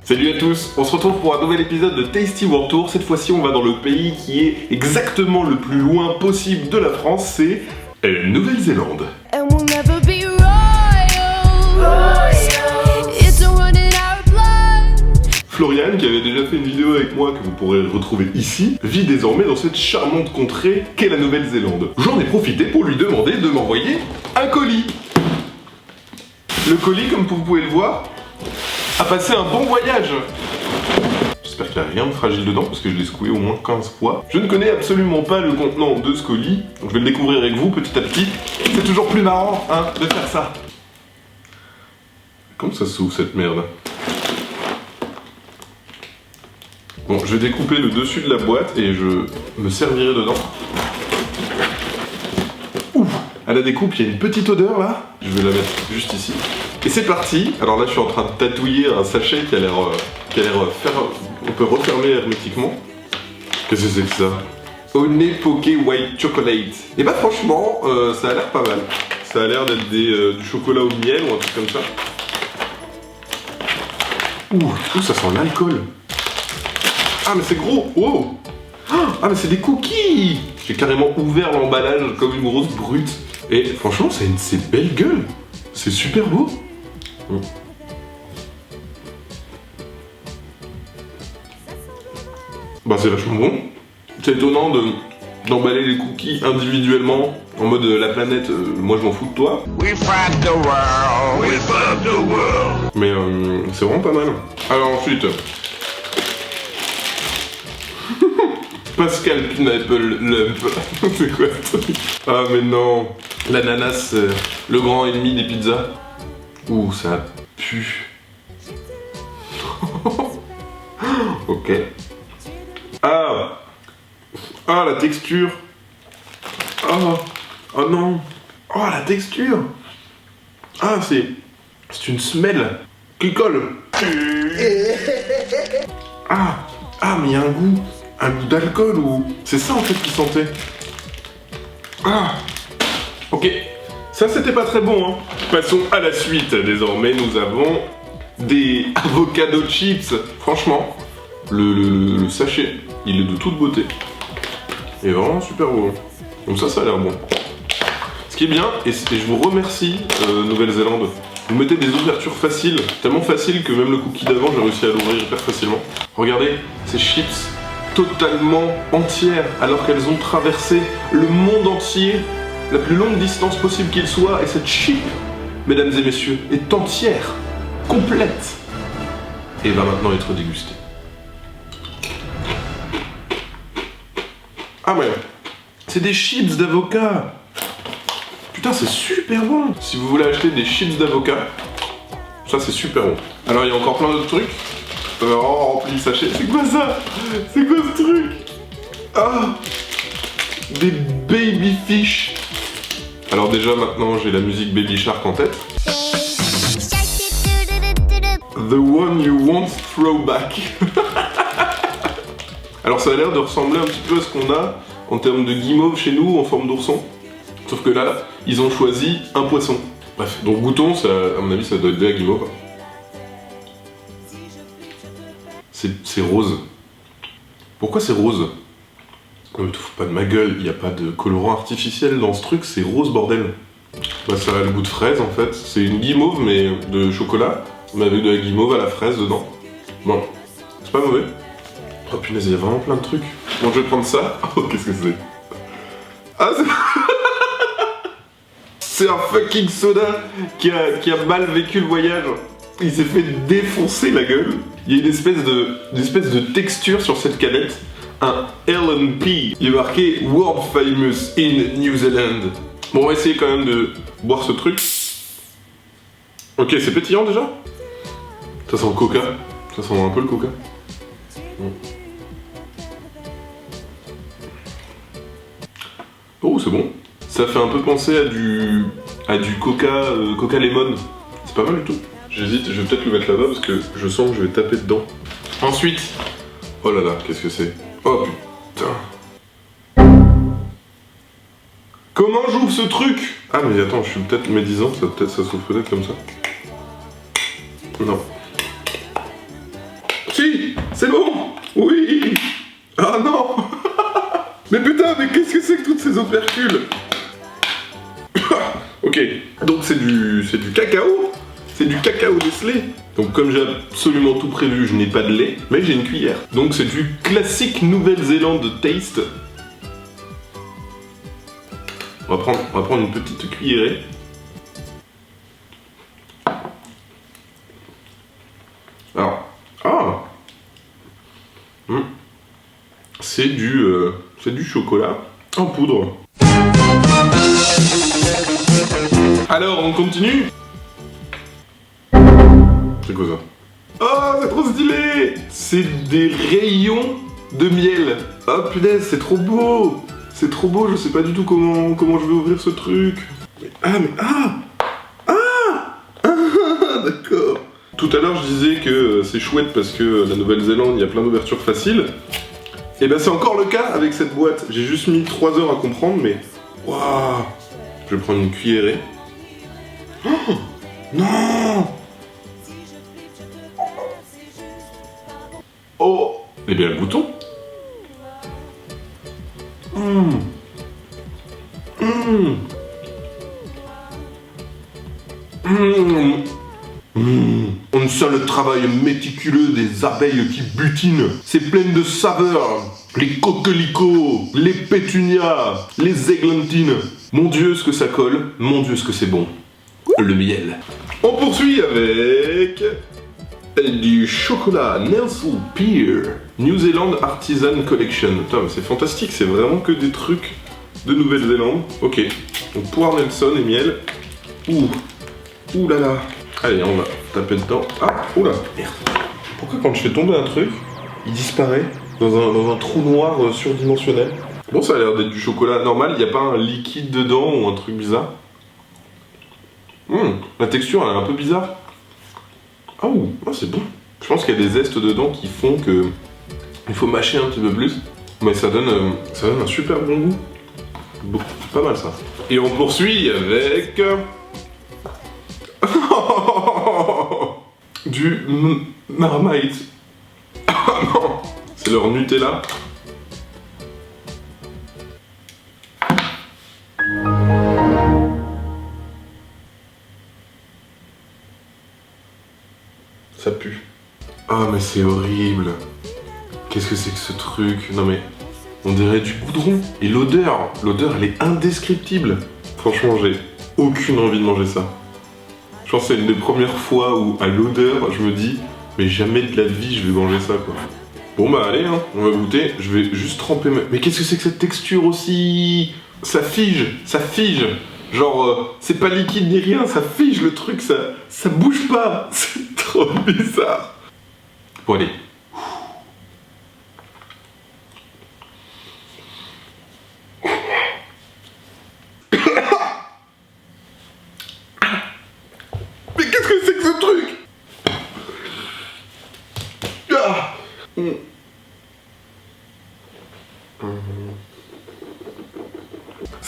Salut à tous, on se retrouve pour un nouvel épisode de Tasty World Tour. Cette fois-ci, on va dans le pays qui est exactement le plus loin possible de la France, c'est la Nouvelle-Zélande. Florian, qui avait déjà fait une vidéo avec moi que vous pourrez retrouver ici, vit désormais dans cette charmante contrée qu'est la Nouvelle-Zélande. J'en ai profité pour lui demander de m'envoyer un colis. Le colis, comme vous pouvez le voir, a passé un bon voyage. J'espère qu'il n'y a rien de fragile dedans parce que je l'ai secoué au moins 15 fois. Je ne connais absolument pas le contenant de ce colis, donc je vais le découvrir avec vous petit à petit. C'est toujours plus marrant, hein, de faire ça. Comment ça s'ouvre cette merde? Bon, je vais découper le dessus de la boîte et je me servirai dedans. Ouf! À la découpe, il y a une petite odeur là. Je vais la mettre juste ici. Et c'est parti. Alors là, je suis en train de tatouiller un sachet qui a l'air faire. On peut refermer hermétiquement. Qu'est-ce que c'est que ça? Onepoke White Chocolate. Et bah franchement, ça a l'air pas mal. Ça a l'air d'être du chocolat au miel ou un truc comme ça. Ouh, ça sent l'alcool. Ah mais c'est gros. Wow. Ah mais c'est des cookies. J'ai carrément ouvert l'emballage comme une grosse brute. Et franchement, c'est une belle gueule. C'est super beau. Bah c'est vachement bon. C'est étonnant d'emballer les cookies individuellement en mode la planète, moi je m'en fous de toi. We fuck the world, we fuck the world. Mais c'est vraiment pas mal. Alors ensuite, Pascal Pineapple Lump. C'est quoi ce truc? Ah mais non, l'ananas, le grand ennemi des pizzas. Ouh, ça pue. Ok. Ah, la texture. Oh non. Oh, la texture. Ah, c'est une semelle qui colle. Ah, mais il y a un goût d'alcool ou... C'est ça en fait qui sentait. Ah, ok. Ça c'était pas très bon, hein. Passons à la suite. Désormais, nous avons des avocado chips. Franchement, le sachet, il est de toute beauté. Il est vraiment super beau. Donc ça a l'air bon. Ce qui est bien, et je vous remercie, Nouvelle-Zélande, vous mettez des ouvertures faciles, tellement faciles que même le cookie d'avant, j'ai réussi à l'ouvrir hyper facilement. Regardez, ces chips totalement entières, alors qu'elles ont traversé le monde entier, la plus longue distance possible qu'il soit, et cette chip, mesdames et messieurs, est entière, complète, et va maintenant être dégustée. Ah ouais, c'est des chips d'avocat. Putain, c'est super bon. Si vous voulez acheter des chips d'avocat, ça c'est super bon. Alors il y a encore plein d'autres trucs. Rempli le sachet. C'est quoi ça? C'est quoi ce truc? Ah, des baby fish. Alors déjà maintenant j'ai la musique Baby Shark en tête. The one you want throwback. Alors ça a l'air de ressembler un petit peu à ce qu'on a en termes de guimauve chez nous en forme d'ourson. Sauf que là, ils ont choisi un poisson. Bref, donc goûtons, ça, à mon avis ça doit être de la guimauve. C'est rose. Pourquoi c'est rose? Ne me fous pas de ma gueule, il n'y a pas de colorant artificiel dans ce truc, c'est rose bordel. Bah ça a le goût de fraise en fait, c'est une guimauve mais de chocolat, mais avec de la guimauve à la fraise dedans. Bon, c'est pas mauvais. Oh punaise, il y a vraiment plein de trucs. Bon, je vais prendre ça. Oh, qu'est-ce que c'est? Ah, c'est un fucking soda qui a mal vécu le voyage. Il s'est fait défoncer la gueule. Il y a une espèce de texture sur cette canette. Un LNP. Il est marqué World Famous in New Zealand. Bon, on va essayer quand même de boire ce truc. Ok, c'est pétillant déjà. Ça sent le coca. Ça sent un peu le coca. Oh, c'est bon. Ça fait un peu penser à du coca lemon. C'est pas mal du tout. J'hésite, je vais peut-être le mettre là-bas parce que je sens que je vais taper dedans. Ensuite, oh là là, qu'est-ce que c'est? Oh putain. Comment j'ouvre ce truc? Ah mais attends, je suis peut-être médisant, ça s'ouvre peut-être comme ça. Non. Si, c'est bon. Oui. Ah non. Mais putain, mais qu'est-ce que c'est que toutes ces opercules? Ok, donc c'est du cacao. C'est du cacao Nestlé. Donc comme j'ai absolument tout prévu, je n'ai pas de lait, mais j'ai une cuillère. Donc c'est du classique Nouvelle-Zélande taste. On va prendre une petite cuillerée. Alors, c'est du chocolat en poudre. Alors, on continue? C'est quoi ça? Oh, c'est trop stylé! C'est des rayons de miel. Oh punaise, c'est trop beau! C'est trop beau, je sais pas du tout comment je vais ouvrir ce truc. D'accord. Tout à l'heure, je disais que c'est chouette parce que la Nouvelle-Zélande, il y a plein d'ouvertures faciles. Et ben c'est encore le cas avec cette boîte. J'ai juste mis 3 heures à comprendre, mais... Waouh! Je vais prendre une cuillerée. Oh non! Oh! Eh bien, le bouton. On sent le travail méticuleux des abeilles qui butinent. C'est plein de saveurs. Les coquelicots, les pétunias, les églantines. Mon Dieu, ce que ça colle. Mon Dieu, ce que c'est bon. Le miel. On poursuit avec... du chocolat Nelson Peer. New Zealand Artisan Collection. Putain, mais c'est fantastique. C'est vraiment que des trucs de Nouvelle-Zélande. Ok. Donc, poire Nelson et miel. Ouh là là. Allez, on va taper dedans. Ah, oula, merde. Pourquoi quand je fais tomber un truc, il disparaît dans un trou noir surdimensionnel? Bon, ça a l'air d'être du chocolat normal, il n'y a pas un liquide dedans ou un truc bizarre. La texture, elle est un peu bizarre. Oh, c'est bon. Je pense qu'il y a des zestes dedans qui font que... il faut mâcher un petit peu plus. Mais ça donne un super bon goût. Bon, pas mal ça. Et on poursuit avec... du Marmite. Ah non, c'est leur Nutella. Ça pue. Ah mais c'est horrible. Qu'est-ce que c'est que ce truc? Non mais, on dirait du goudron. Et l'odeur, elle est indescriptible. Franchement, j'ai aucune envie de manger ça. Je pense que c'est une des premières fois où, à l'odeur, je me dis, mais jamais de la vie je vais manger ça, quoi. Bon bah allez, hein, on va goûter. Je vais juste tremper Mais qu'est-ce que c'est que cette texture aussi? Ça fige. Genre, c'est pas liquide ni rien, ça fige le truc, ça bouge pas. C'est trop bizarre. Bon allez.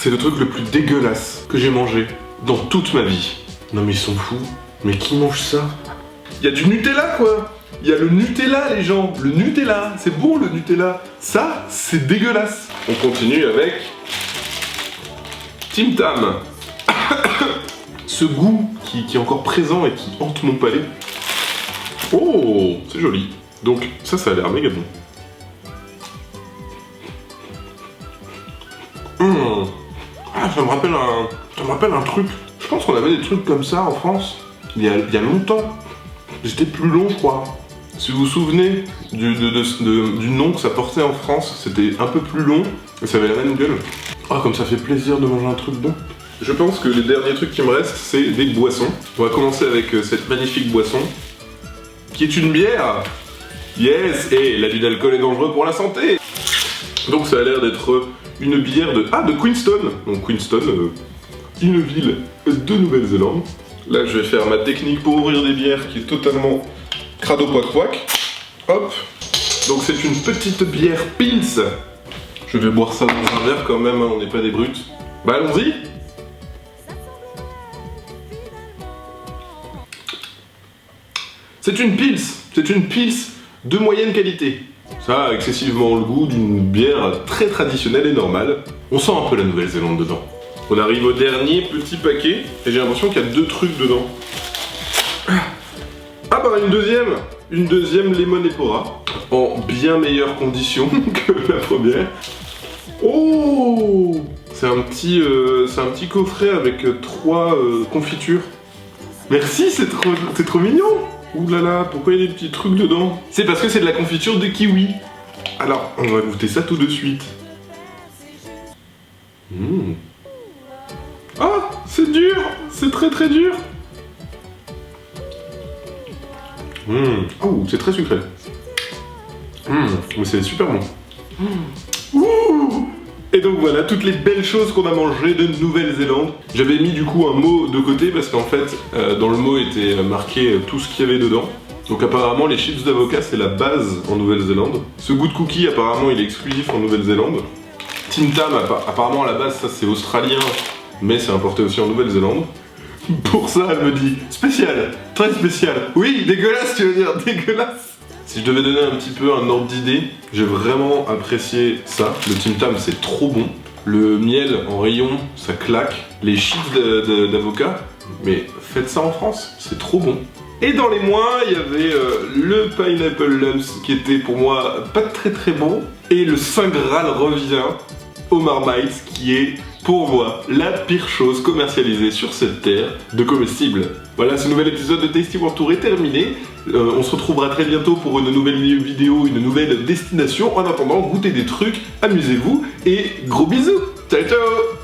C'est le truc le plus dégueulasse que j'ai mangé dans toute ma vie. Non mais ils sont fous. Mais qui mange ça? Il y a du Nutella quoi. Il y a le Nutella les gens. Le Nutella. C'est bon le Nutella. Ça, c'est dégueulasse. On continue avec... Tim Tam. Ce goût qui est encore présent et qui hante mon palais. Oh, c'est joli. Donc ça a l'air méga bon. Ah, ça me rappelle un truc. Je pense qu'on avait des trucs comme ça en France il y a longtemps. C'était plus long, je crois. Si vous vous souvenez du nom que ça portait en France, c'était un peu plus long et ça avait la même gueule. Ah, comme ça fait plaisir de manger un truc bon. Je pense que les derniers trucs qui me restent, c'est des boissons. On va commencer avec cette magnifique boisson qui est une bière. Yes, et l'abus d'alcool est dangereux pour la santé. Donc ça a l'air d'être une bière de Queenstown. Donc Queenstown, une ville de Nouvelle-Zélande. Là je vais faire ma technique pour ouvrir des bières qui est totalement crado poic poic. Hop. Donc c'est une petite bière Pils. Je vais boire ça dans un verre quand même, hein, on n'est pas des brutes. Bah allons-y. C'est une Pils de moyenne qualité. Ça a excessivement le goût d'une bière très traditionnelle et normale. On sent un peu la Nouvelle-Zélande dedans. On arrive au dernier petit paquet et j'ai l'impression qu'il y a 2 trucs dedans. Ah bah une deuxième Lemon Epora en bien meilleures conditions que la première. Oh, c'est un petit coffret avec 3 confitures. Merci, c'est trop mignon. Ouh là là, pourquoi il y a des petits trucs dedans? C'est parce que c'est de la confiture de kiwi. Alors, on va goûter ça tout de suite. Ah, c'est dur, c'est très dur. Oh, c'est très sucré. Mais c'est super bon. Ouh. Et donc voilà, toutes les belles choses qu'on a mangées de Nouvelle-Zélande. J'avais mis du coup un mot de côté parce qu'en fait, dans le mot était marqué tout ce qu'il y avait dedans. Donc apparemment, les chips d'avocat, c'est la base en Nouvelle-Zélande. Ce goût de cookie, apparemment, il est exclusif en Nouvelle-Zélande. Tim Tam, apparemment, à la base, ça c'est australien, mais c'est importé aussi en Nouvelle-Zélande. Pour ça, elle me dit spécial, très spécial. Oui, dégueulasse, tu veux dire, dégueulasse. Si je devais donner un petit peu un ordre d'idée, j'ai vraiment apprécié ça. Le Tim Tam, c'est trop bon. Le miel en rayon, ça claque. Les chips d'avocat, mais faites ça en France, c'est trop bon. Et dans les moins, il y avait le Pineapple Lumps qui était pour moi pas très bon. Et le Saint Graal revient au Marmite qui est pour moi la pire chose commercialisée sur cette terre de comestibles. Voilà, ce nouvel épisode de Tasty World Tour est terminé. On se retrouvera très bientôt pour une nouvelle vidéo, une nouvelle destination. En attendant, goûtez des trucs, amusez-vous et gros bisous. Ciao ciao.